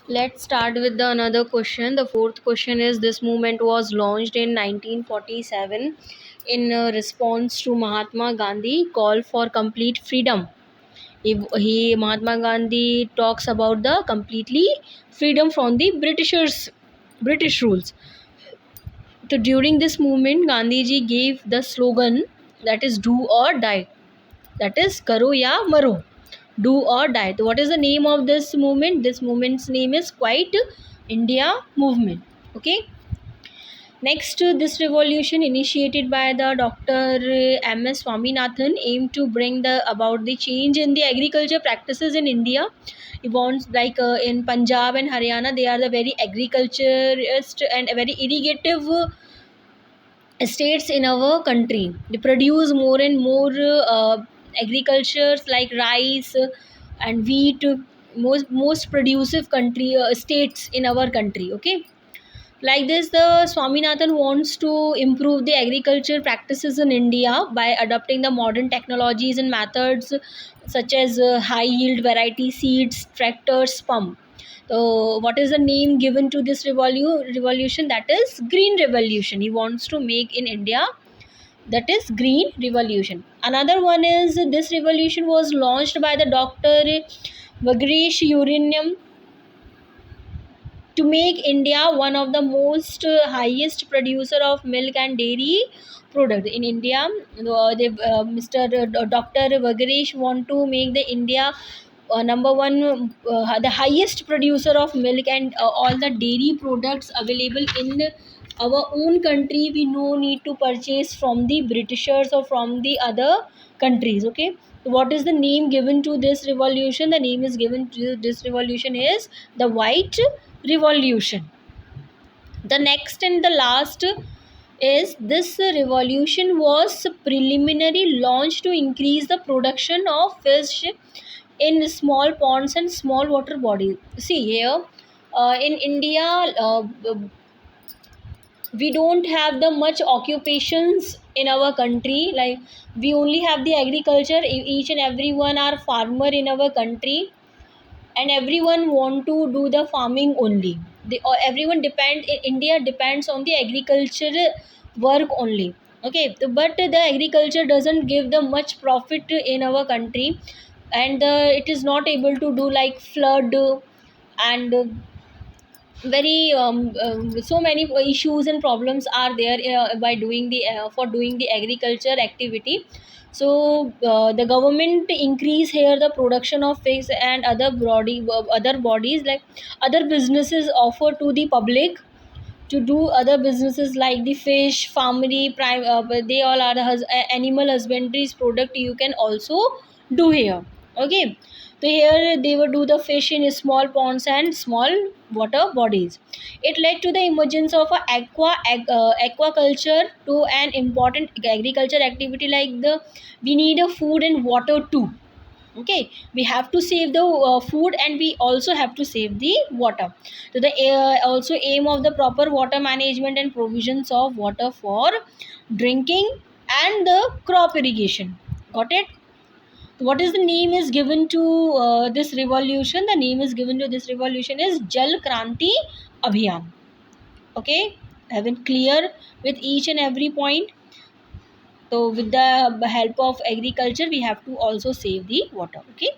Let's start with the another question. The fourth question is, this movement was launched in 1947 in response to Mahatma Gandhi call for complete freedom. He Mahatma Gandhi talks about the completely freedom from the British rules. So during this movement, Gandhiji gave the slogan, that is do or die. That is karo ya maro, do or die. So what is the name of this movement? This movement's name is Quiet India Movement. Okay. Next, this revolution initiated by the Dr. M.S. Swaminathan aimed to bring the about the change in the agriculture practices in India. He wants, like in Punjab and Haryana, they are the very agriculturist and very irrigative states in our country. They produce more and more agricultures like rice and wheat, most producive country states in our country. Okay, like this, the Swaminathan wants to improve the agriculture practices in India by adopting the modern technologies and methods such as high yield variety seeds, tractors, pump. So what is the name given to this revolution? That is Green Revolution. He wants to make in India, that is Green Revolution. Another one is, this revolution was launched by the Dr. Vagresh Uranium to make India one of the most highest producer of milk and dairy product in India. Mr. Dr. Vagresh want to make the India number one, the highest producer of milk and all the dairy products available in our own country. We no need to purchase from the Britishers or from the other countries. Okay, what is the name given to this revolution? The name is given to this revolution is the White Revolution. The next and the last is, this revolution was preliminary launched to increase the production of fish in small ponds and small water bodies. See here, in India, we don't have the much occupations in our country. Like, we only have the agriculture. Each and everyone are farmer in our country, and everyone want to do the farming only. Everyone India depends on the agriculture work only. Okay, but the agriculture doesn't give the much profit in our country, and it is not able to do like flood and very so many issues and problems are there by doing the for doing the agriculture activity. So the government increase here the production of fish and other bodies, like other businesses offer to the public to do other businesses like the fish farmery but they all are the animal husbandry's product you can also do here. Okay, so here they would do the fish in small ponds and small water bodies. It led to the emergence of aquaculture to an important agriculture activity. Like the we need a food and water too. Okay, we have to save the food and we also have to save the water. So the also aim of the proper water management and provisions of water for drinking and the crop irrigation. Got it? What is the name is given to this revolution? The name is given to this revolution is Jal Kranti Abhiyan. Okay, have been clear with each and every point. So with the help of agriculture we have to also save the water. Okay.